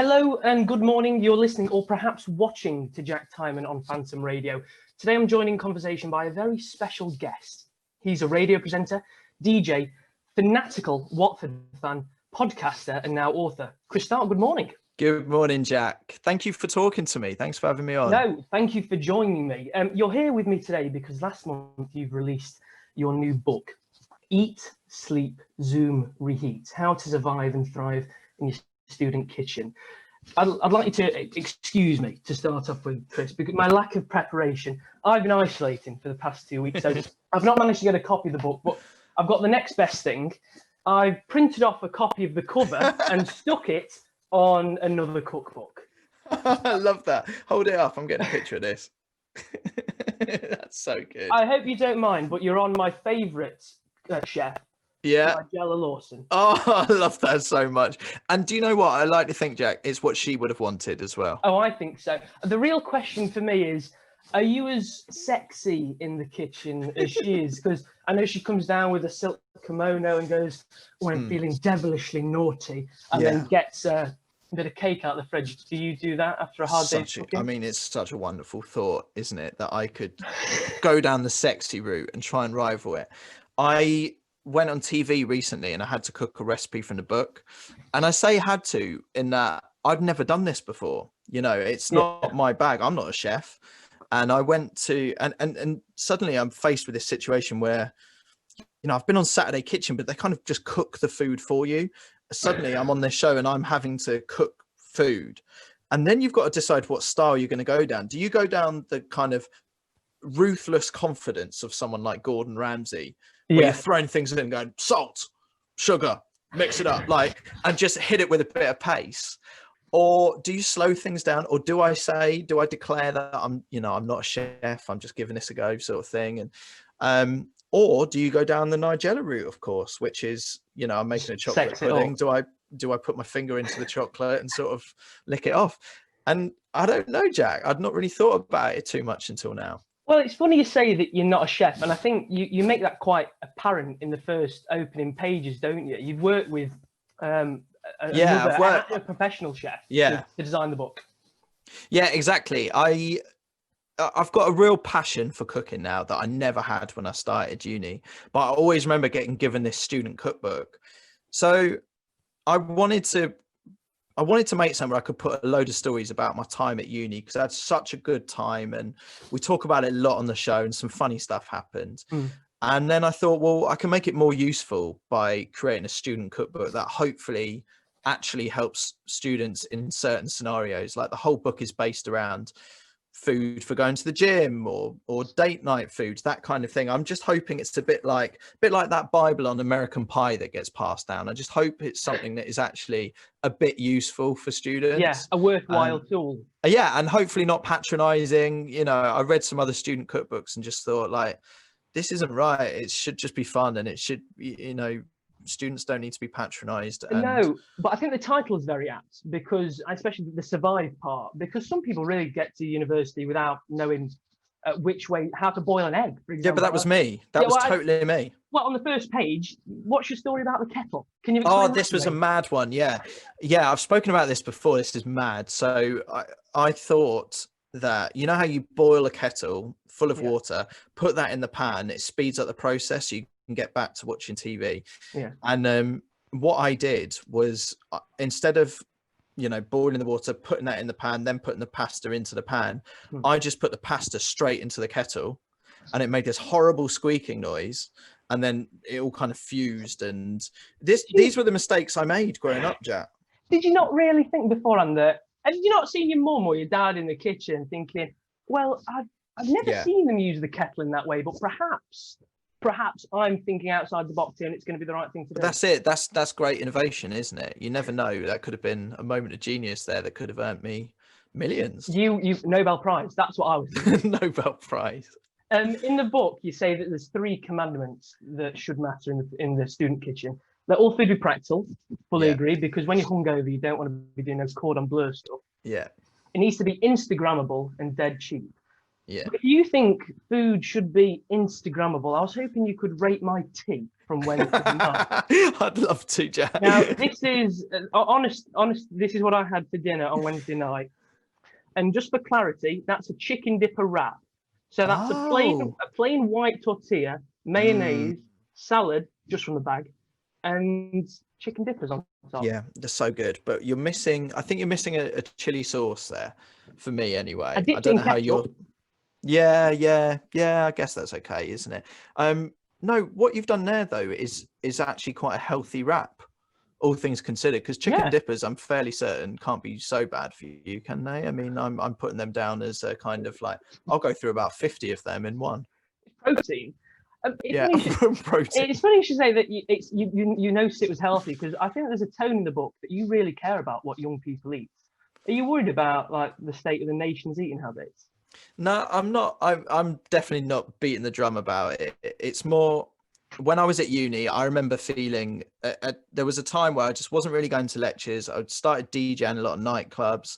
Hello and good morning. You're listening or perhaps watching to Jack Tymon on Phantom Radio. Today I'm joined in conversation by a very special guest. He's a radio presenter, DJ, fanatical Watford fan, podcaster and now author. Chris Stark, good morning. Good morning, Jack. Thank you for talking to me. Thanks for having me on. No, thank you for joining me. You're here with me today because last month you've released your new book, Eat, Sleep, Zoom, Reheat, How to Survive and Thrive in Your Student Kitchen. I'd like you to excuse me to start off with, Chris, because my lack of preparation. I've been isolating for the past 2 weeks, so I've not managed to get a copy of the book, but I've got the next best thing. I've printed off a copy of the cover and stuck it on another cookbook. I love that. Hold it up. I'm getting a picture of this. That's so good. I hope you don't mind, but you're on my favourite chef. Yeah. Nigella Lawson. Oh, I love that so much. And do you know what? I like to think, Jack, it's what she would have wanted as well. Oh, I think so. The real question for me is, are you as sexy in the kitchen as she is? Because I know she comes down with a silk kimono and goes, oh, I'm feeling devilishly naughty, and then gets a bit of cake out of the fridge. Do you do that after a hard day? I mean, it's such a wonderful thought, isn't it? That I could go down the sexy route and try and rival it. I went on TV recently and I had to cook a recipe from the book. And I say had to in that I've never done this before. You know, it's not my bag. I'm not a chef. And I went to, and suddenly I'm faced with this situation where, you know, I've been on Saturday Kitchen, but they kind of just cook the food for you. Suddenly I'm on this show and I'm having to cook food. And then you've got to decide what style you're going to go down. Do you go down the kind of ruthless confidence of someone like Gordon Ramsay, where you're throwing things in and going, salt, sugar, mix it up, like, and just hit it with a bit of pace? Or do you slow things down? Or do I declare that I'm not a chef, I'm just giving this a go, sort of thing? And or do you go down the Nigella route, of course, which is, you know, I'm making a chocolate pudding. Do I put my finger into the chocolate and sort of lick it off? And I don't know, Jack. I'd not really thought about it too much until now. Well, it's funny you say that you're not a chef, and I think you make that quite apparent in the first opening pages, don't you? You've worked with a professional chef to design the book. Yeah, exactly. I've got a real passion for cooking now that I never had when I started uni, but I always remember getting given this student cookbook. So I wanted to make something where I could put a load of stories about my time at uni, because I had such a good time and we talk about it a lot on the show and some funny stuff happened. And then I thought, well, I can make it more useful by creating a student cookbook that hopefully actually helps students in certain scenarios. Like the whole book is based around food for going to the gym or date night foods, that kind of thing. I'm just hoping it's a bit like that Bible on American Pie that gets passed down. I just hope it's something that is actually a bit useful for students. Yeah, a worthwhile tool. Yeah, and hopefully not patronizing. You know, I read some other student cookbooks and just thought, like, this isn't right. It should just be fun, and it should, you know, students don't need to be patronized. No, but I think the title is very apt, because especially the survive part, because some people really get to university without knowing which way, how to boil an egg, for example. Yeah, but that was me. That was totally me. Well, on the first page, what's your story about the kettle? Can you explain this was a mad one. Yeah, I've spoken about this before. This is mad. So I thought that, you know how you boil a kettle full of water, put that in the pan, it speeds up the process, so you can get back to watching TV. And what I did was, instead of, you know, boiling the water, putting that in the pan, then putting the pasta into the pan, I just put the pasta straight into the kettle, and it made this horrible squeaking noise, and then it all kind of fused. And these were the mistakes I made growing up, Jack. Did you not really think beforehand that, have you not seen your mum or your dad in the kitchen thinking, well, I've never seen them use the kettle in that way, but perhaps I'm thinking outside the box here and it's going to be the right thing to do. But that's it. That's great innovation, isn't it? You never know. That could have been a moment of genius there that could have earned me millions. You Nobel Prize. That's what I was thinking. Nobel Prize. In the book, you say that there's 3 commandments that should matter in the student kitchen. They're all food with practical. Fully agree, because when you're hungover, you don't want to be doing those cordon bleu stuff. Yeah. It needs to be Instagrammable and dead cheap. Yeah. If you think food should be Instagrammable, I was hoping you could rate my tea from Wednesday night. I'd love to, Jack. Now, this is honest. This is what I had for dinner on Wednesday night. And just for clarity, that's a chicken dipper wrap. So that's Oh. a plain white tortilla, Mm, mayonnaise, salad just from the bag, and chicken dippers on top. yeah, they're so good. But you're missing, I think you're missing a chili sauce there for me I anyway. I dipped it don't in know how you're. ketchup. Yeah. I guess that's okay, isn't it? No, what you've done there though is actually quite a healthy wrap, all things considered. Because chicken Yeah, dippers, I'm fairly certain, can't be so bad for you, can they? I mean, I'm putting them down as a kind of like I'll go through about 50 of them in one. protein. Yeah, protein. It's funny you should say that you noticed it was healthy because I think there's a tone in the book that you really care about what young people eat. Are you worried about like the state of the nation's eating habits? No, I'm not. I'm definitely not beating the drum about it. It's more when I was at uni, I remember feeling there was a time where I just wasn't really going to lectures. I started DJing a lot of nightclubs.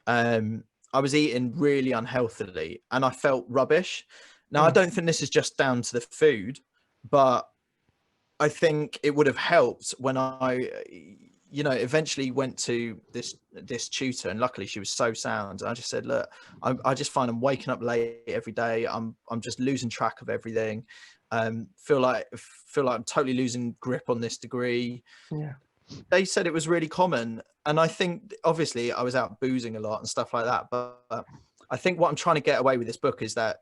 I was eating really unhealthily and I felt rubbish. Now, I don't think this is just down to the food, but I think it would have helped when I, eventually went to this tutor, and luckily she was so sound. I just said, look, I just find I'm waking up late every day. I'm just losing track of everything. Feel like I'm totally losing grip on this degree. Yeah. They said it was really common, and I think obviously I was out boozing a lot and stuff like that, but I think what I'm trying to get away with this book is that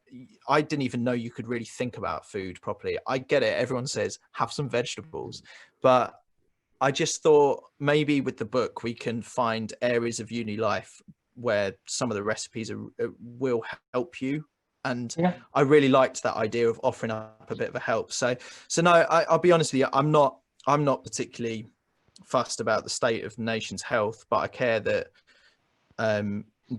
I didn't even know you could really think about food properly. I get it. Everyone says have some vegetables, but I just thought maybe with the book, we can find areas of uni life where some of the recipes will help you. And Yeah. I really liked that idea of offering up a bit of a help. So no, I'll be honest with you. I'm not particularly fussed about the state of the nation's health, but I care that,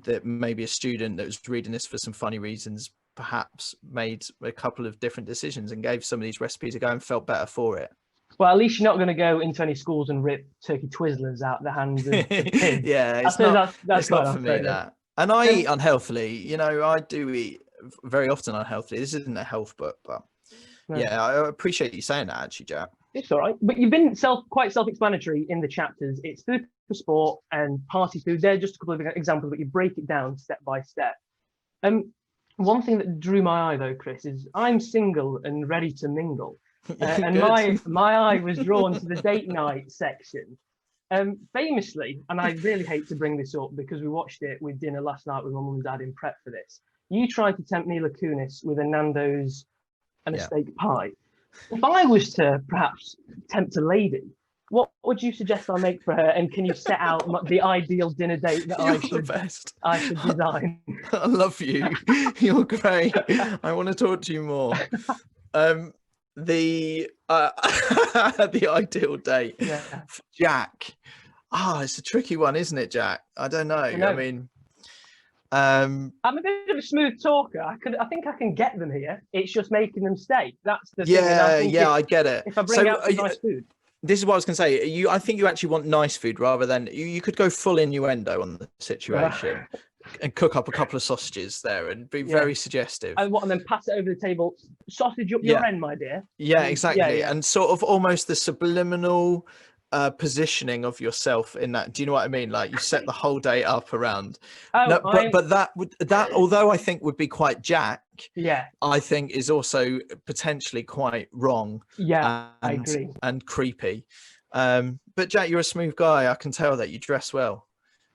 that maybe a student that was reading this for some funny reasons perhaps made a couple of different decisions and gave some of these recipes a go and felt better for it. Well, at least you're not going to go into any schools and rip turkey Twizzlers out the hands of the kids. Yeah, it's not for me that. And I eat unhealthily. I do eat very often unhealthily. This isn't a health book, but yeah, I appreciate you saying that actually, Jack. It's all right. But you've been quite self-explanatory in the chapters. It's food for sport and party food. They're just a couple of examples, but you break it down step by step. One thing that drew my eye though, Chris, is I'm single and ready to mingle. And my eye was drawn to the date night section. Famously, and I really hate to bring this up because we watched it with dinner last night with my mum and dad in prep for this. You tried to tempt Mila Kunis with a Nando's and a steak pie. If I was to perhaps tempt a lady, what would you suggest I make for her? And can you set out the ideal dinner date that I should design? I love you. You're great. I want to talk to you more. The ideal date for Jack. It's a tricky one, isn't it, Jack? I don't know. I mean, I'm a bit of a smooth talker. I think I can get them here. It's just making them stay. That's the thing. I get it. If I bring out some nice food. This is what I was going to say. I think you actually want nice food rather than you could go full innuendo on the situation and cook up a couple of sausages there and be very suggestive. And then pass it over the table. Sausage up your end, my dear. Yeah, exactly. And sort of almost the subliminal positioning of yourself in that. Do you know what I mean? Like you set the whole day up around. But that although I think would be quite Jack, I think is also potentially quite wrong. I agree. And creepy. But Jack, you're a smooth guy. I can tell that you dress well.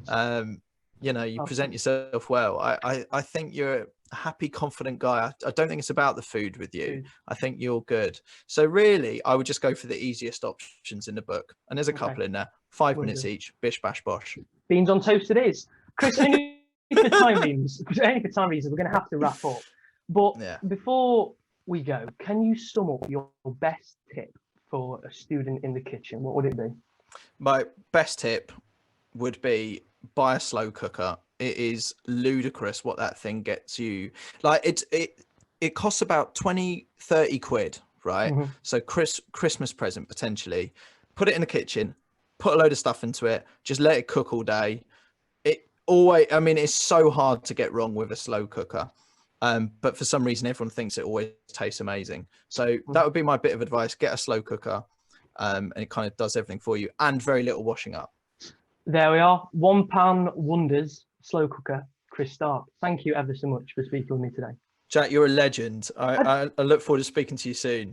You present yourself well. I think you're a happy, confident guy. I don't think it's about the food with you. I think you're good. So really, I would just go for the easiest options in the book. And there's a couple in there. 5 minutes each. Bish, bash, bosh. Beans on toast it is. Chris, only for time reasons, we're going to have to wrap up. But before we go, can you sum up your best tip for a student in the kitchen? What would it be? My best tip would be buy a slow cooker. It is ludicrous what that thing gets you. Like it costs about 20-30 quid, right? Mm-hmm. So Christmas present potentially. Put it in the kitchen, put a load of stuff into it, just let it cook all day. It's so hard to get wrong with a slow cooker. But for some reason, everyone thinks it always tastes amazing. So that would be my bit of advice. Get a slow cooker, and it kind of does everything for you, and very little washing up. There we are. 1 pan wonders slow cooker. Chris Stark, thank you ever so much for speaking with me today. Jack, you're a legend. I look forward to speaking to you soon.